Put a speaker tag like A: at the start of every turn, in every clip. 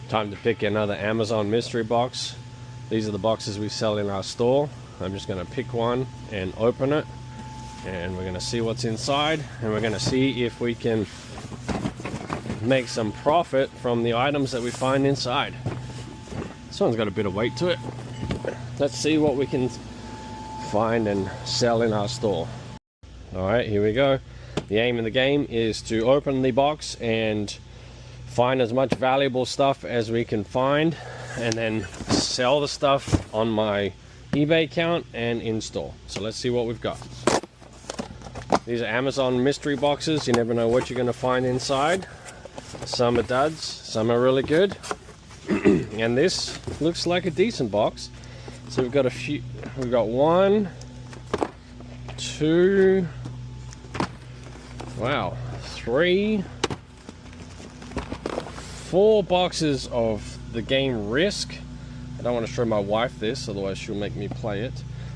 A: Time to pick another Amazon mystery box. These are the boxes we sell in our store. I'm just going to pick one and open it, and we're going to see what's inside, and we're going to see if we can make some profit from the items that we find inside. This one's got a bit of weight to it. Let's see what we can find and sell in our store. Alright, here we go. The aim of the game is to open the box and find as much valuable stuff as we can find, and then sell the stuff on my eBay account and in store. So let's see what we've got. These are Amazon mystery boxes. You never know what you're going to find inside. Some are duds, some are really good. And this looks like a decent box. So we've got a few, we've got 1, 2, wow, 3, 4 boxes of the game Risk. I don't want to show my wife this, otherwise she'll make me play it.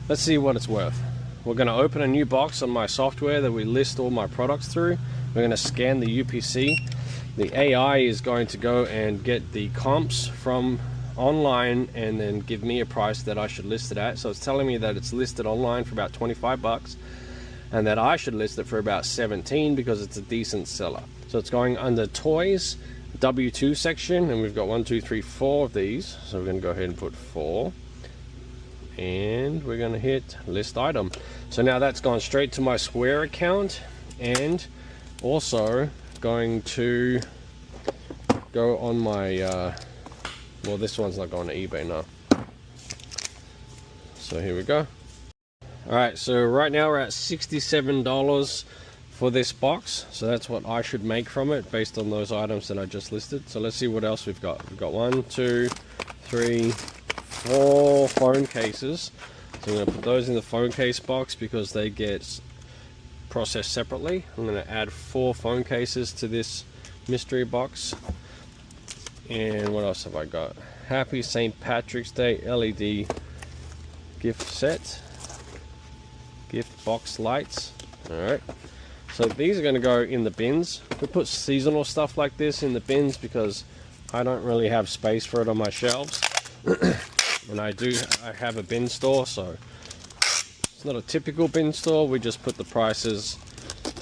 A: Let's see what it's worth. We're going to open a new box on my software that we list all my products through. We're going to scan the UPC. The AI is going to go and get the comps from online and then give me a price that I should list it at. So it's telling me that it's listed online for about 25 bucks and that I should list it for about 17 because it's a decent seller. So it's going under toys, W2 section, and we've got 1, 2, 3, 4 of these. So we're going to go ahead and put 4, and we're going to hit list item. So now that's gone straight to my Square account, and also going to go on my well, this one's not going to eBay now. So here we go. Alright, so right now we're at $67 for this box, so that's what I should make from it based on those items that I just listed. So let's see what else we've got. We've got 1, 2, 3, 4 phone cases. So I'm going to put those in the phone case box because they get processed separately. I'm going to add 4 phone cases to this mystery box. And what else have I got? Happy St. Patrick's Day LED gift set, gift box lights. Alright, so these are going to go in the bins. We put seasonal stuff like this in the bins because I don't really have space for it on my shelves. And I have a bin store, so it's not a typical bin store. We just put the prices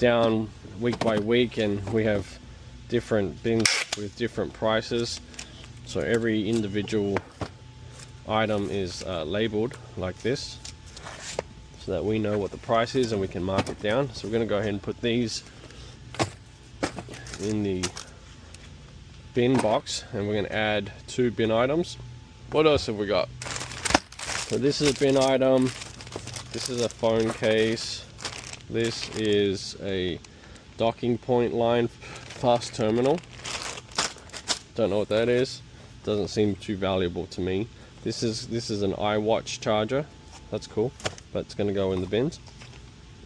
A: down week by week, and we have different bins with different prices. So every individual item is labeled like this, so that we know what the price is and we can mark it down. So we're going to go ahead and put these in the bin box, and we're going to add 2 bin items. What else have we got? So this is a bin item, this is a phone case, this is a docking point line fast terminal. Don't know what that is. Doesn't seem too valuable to me. This is an iWatch charger. That's cool, but it's going to go in the bins.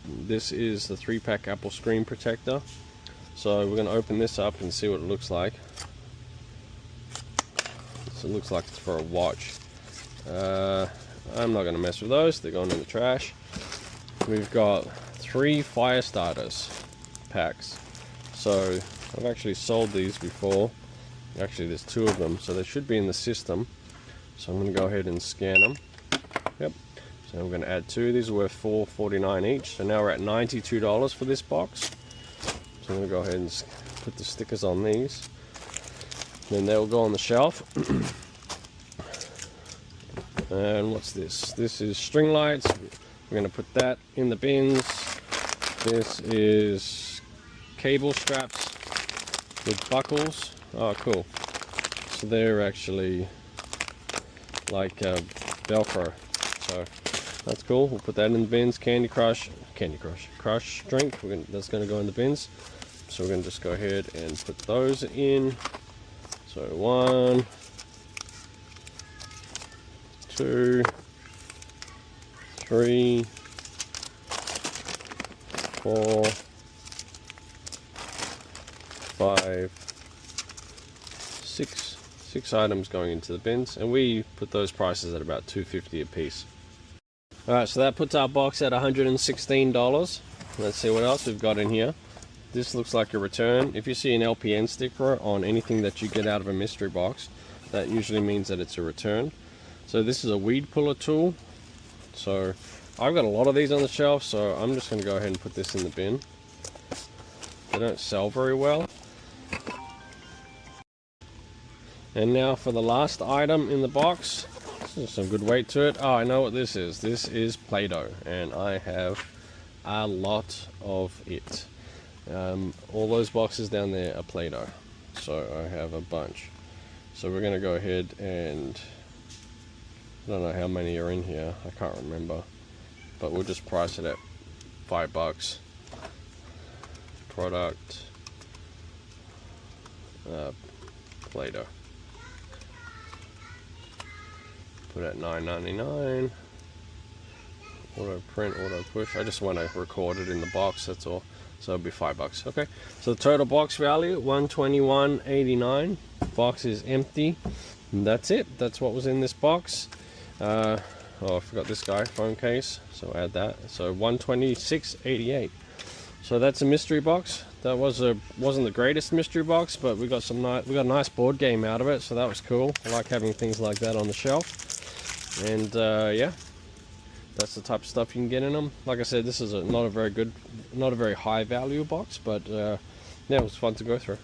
A: This is the 3-pack Apple screen protector. So we're going to open this up and see what it looks like. So it looks like it's for a watch. I'm not going to mess with those. They're going in the trash. We've got 3 fire starters packs. So I've actually sold these before. Actually, there's 2 of them, so they should be in the system. So I'm going to go ahead and scan them. Yep. So we're going to add 2. These are worth $4.49 each. So now we're at $92 for this box. So I'm going to go ahead and put the stickers on these. Then they'll go on the shelf. And what's this? This is string lights. We're going to put that in the bins. This is cable straps with buckles. Oh, cool. So they're actually like Velcro. So that's cool. We'll put that in the bins. Crush drink. That's going to go in the bins. So we're going to just go ahead and put those in. So 1, 2, 3, 4, 5, 6 items going into the bins, and we put those prices at about $2.50 a piece. Alright, so that puts our box at $116. Let's see what else we've got in here. This looks like a return. If you see an LPN sticker on anything that you get out of a mystery box, that usually means that it's a return. So this is a weed puller tool. So I've got a lot of these on the shelf, so I'm just going to go ahead and put this in the bin. They don't sell very well. And now for the last item in the box. There's some good weight to it. Oh, I know what this is. This is Play-Doh, and I have a lot of it. All those boxes down there are Play-Doh, so I have a bunch. So we're going to go ahead and, I don't know how many are in here, I can't remember, but we'll just price it at $5. Product, Play-Doh. Put it at $9.99. Auto print, auto push. I just want to record it in the box, that's all. So it'll be $5. Okay. So the total box value, $121.89. Box is empty. And that's it. That's what was in this box. Oh, I forgot this guy, phone case. So add that. So $126.88. So that's a mystery box. That wasn't the greatest mystery box, but we got a nice board game out of it, so that was cool. I like having things like that on the shelf. And yeah, that's the type of stuff you can get in them. Like I said, this is not a very high value box, but yeah, it was fun to go through.